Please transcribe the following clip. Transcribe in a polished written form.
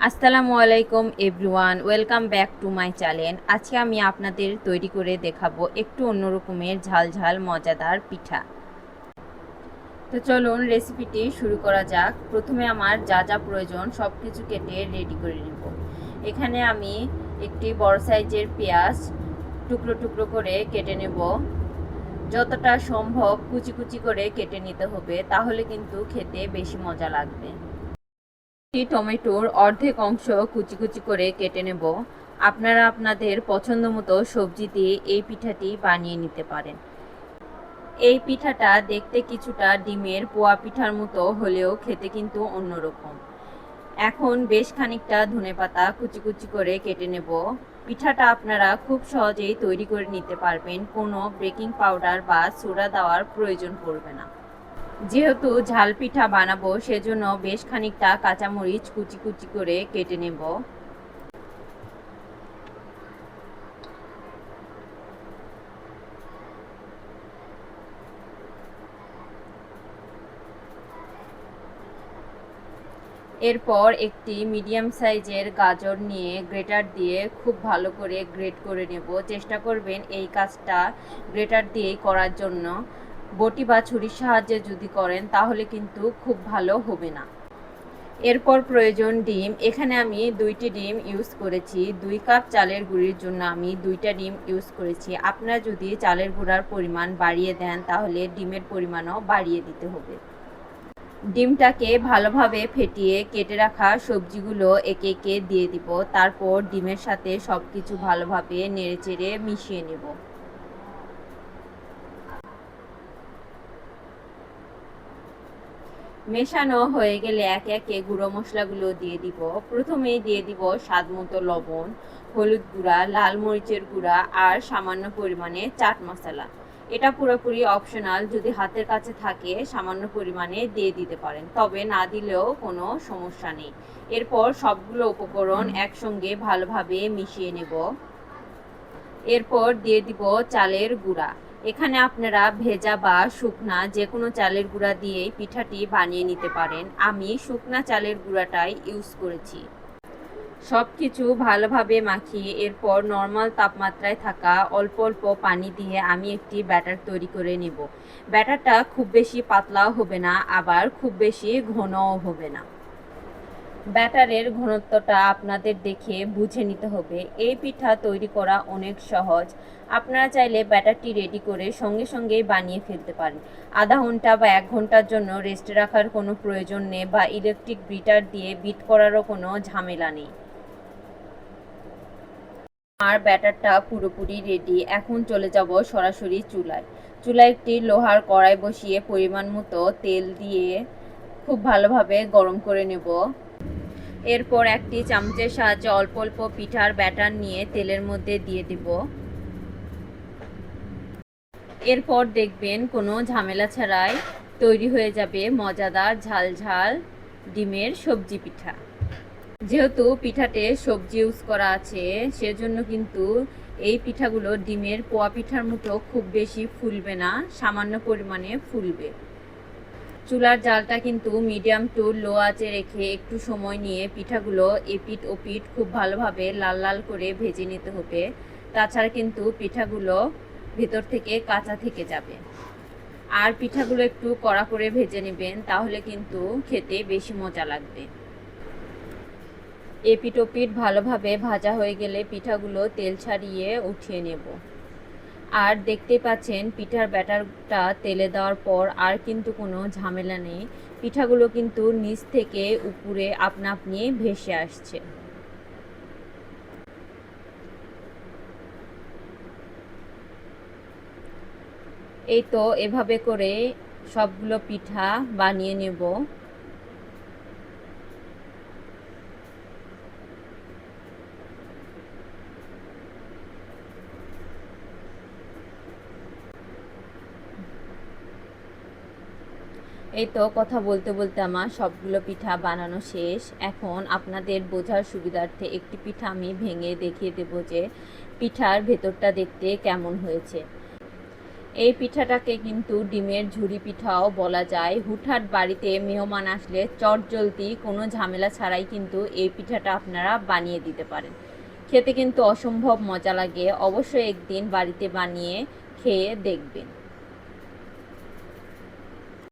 আসসালামু আলাইকুম everyone, welcome back to my channel. আজকে আমি আপনাদের তৈরি করে দেখাবো একটু অন্য রকমের ঝাল ঝাল মজাদার পিঠা। তো চলুন রেসিপিটি শুরু করা যাক। প্রথমে আমার যা যা প্রয়োজন সব কিছু কেটে রেডি করে নেব। এখানে আমি একটি বড় সাইজের পেঁয়াজ টুকরো টুকরো করে কেটে নেব। যতটা সম্ভব কুচি কুচি করে কেটে নিতে হবে, তাহলে কিন্তু খেতে বেশি মজা লাগবে। টমেটোর অর্ধেক অংশ কুচি কুচি করে কেটে নেব। আপনারা আপনাদের পছন্দ মতো সবজি দিয়ে এই পিঠাটি বানিয়ে নিতে পারেন। এই পিঠাটা দেখতে কিছুটা ডিমের পোয়া পিঠার মতো হলেও খেতে কিন্তু অন্যরকম। এখন বেশ খানিকটা ধনেপাতা কুচি কুচি করে কেটে নেব। পিঠাটা আপনারা খুব সহজেই তৈরি করে নিতে পারবেন, কোনো বেকিং পাউডার বা সোডা দেওয়ার প্রয়োজন পড়বে না। যেহেতু ঝাল পিঠা বানাবো, সেজন্য বেশ খানিকটা কাঁচামরিচ কুচি কুচি করে কেটে নেব। এরপর একটি মিডিয়াম সাইজের গাজর নিয়ে গ্রেটার দিয়ে খুব ভালো করে গ্রেট করে নেব। চেষ্টা করবেন এই কাজটা গ্রেটার দিয়েই করার জন্য। বটি বা ছুরির সাহায্যে যদি করেন তাহলে কিন্তু খুব ভালো হবে না। এরপর প্রয়োজন ডিম। এখানে আমি 2টি ডিম ইউজ করেছি। 2 কাপ চালের গুঁড়ির জন্য আমি 2টা ডিম ইউজ করেছি। আপনারা যদি চালের গুঁড়ার পরিমাণ বাড়িয়ে দেন তাহলে ডিমের পরিমাণও বাড়িয়ে দিতে হবে। ডিমটাকে ভালোভাবে ফেটিয়ে কেটে রাখা সবজিগুলো একে একে দিয়ে দিব। তারপর ডিমের সাথে সব কিছু ভালোভাবে নেড়েচেড়ে মিশিয়ে নেব। মেশানো হয়ে গেলে একে একে গুঁড়ো মশলাগুলো দিয়ে দিব। প্রথমেই দিয়ে দিব স্বাদ মতো লবণ, হলুদ গুঁড়া, লাল মরিচের গুঁড়া আর সামান্য পরিমাণে চাট মশলা। এটা পুরোপুরি অপশনাল, যদি হাতের কাছে থাকে সামান্য পরিমাণে দিয়ে দিতে পারেন, তবে না দিলেও কোনো সমস্যা নেই। এরপর সবগুলো উপকরণ একসঙ্গে ভালোভাবে মিশিয়ে নেব। এরপর দিয়ে দিব চালের গুঁড়া। এখানে আপনারা ভেজা বা শুকনা যে কোনো চালের গুঁড়া দিয়েই পিঠাটি বানিয়ে নিতে পারেন। আমি শুকনা চালের গুঁড়াটাই ইউজ করেছি। সব কিছু ভালোভাবে মাখিয়ে এরপর নর্মাল তাপমাত্রায় থাকা অল্প অল্প পানি দিয়ে আমি একটি ব্যাটার তৈরি করে নেব। ব্যাটারটা খুব বেশি পাতলাও হবে না, আবার খুব বেশি ঘনও হবে না। ব্যাটারের ঘনত্বটা আপনাদের দেখে বুঝে নিতে হবে। এই পিঠা তৈরি করা অনেক সহজ। আপনারা চাইলে ব্যাটারটি রেডি করে সঙ্গে সঙ্গেই বানিয়ে ফেলতে পারেন। আধা ঘন্টা বা 1 ঘন্টার জন্য রেস্টে রাখার কোনো প্রয়োজন নেই, বা ইলেকট্রিক বিটার দিয়ে বিট করারও কোনো ঝামেলা নেই। আর ব্যাটারটা পুরোপুরি রেডি। এখন চলে যাব সরাসরি চুলায়। চুলায় একটি লোহার কড়াই বসিয়ে পরিমাণ মতো তেল দিয়ে খুব ভালোভাবে গরম করে নেব। এরপর একটি চামচের সাহায্যে অল্প অল্প পিঠার ব্যাটার নিয়ে তেলের মধ্যে দিয়ে দিব। এরপর দেখবেন কোনো ঝামেলা ছাড়াই তৈরি হয়ে যাবে মজাদার ঝাল ঝাল ডিমের সবজি পিঠা। যেহেতু পিঠাতে সবজি ইউজ করা আছে, সেজন্য কিন্তু এই পিঠাগুলো ডিমের পোয়া পিঠার মতো খুব বেশি ফুলবে না, সামান্য পরিমাণে ফুলবে। চুলার জালটা কিন্তু মিডিয়াম টু লো আঁচে রেখে একটু সময় নিয়ে পিঠাগুলো এপিট ওপিট খুব ভালোভাবে লাল লাল করে ভেজে নিতে হবে। তাছাড়া কিন্তু পিঠাগুলো ভেতর থেকে কাঁচা থেকে যাবে। আর পিঠাগুলো একটু কড়া করে ভেজে নেবেন, তাহলে কিন্তু খেতে বেশি মজা লাগবে। এপিট ওপিট ভালোভাবে ভাজা হয়ে গেলে পিঠাগুলো তেল ছাড়িয়ে উঠিয়ে নেব। আর দেখতেই পাচ্ছেন পিঠার ব্যাটারটা তেলে দেওয়ার পর আর কিন্তু কোনো ঝামেলা নেই। পিঠাগুলো কিন্তু নিচ থেকে উপরে আপনা আপনি ভেসে আসছে। এই তো এভাবে করে সবগুলো পিঠা বানিয়ে নেব। এই তো কথা বলতে বলতে আমার সবগুলো পিঠা বানানো শেষ। এখন আপনাদের বোঝার সুবিধার্থে একটি পিঠা আমি ভেঙে দেখিয়ে দেব যে পিঠার ভেতরটা দেখতে কেমন হয়েছে। এই পিঠাটাকে কিন্তু ডিমের ঝুরি পিঠাও বলা যায়। হুটহাট বাড়িতে মেহমান আসলে চটজলদি কোনো ঝামেলা ছাড়াই কিন্তু এই পিঠাটা আপনারা বানিয়ে দিতে পারেন। খেতে কিন্তু অসম্ভব মজা লাগে। অবশ্যই একদিন বাড়িতে বানিয়ে খেয়ে দেখবেন।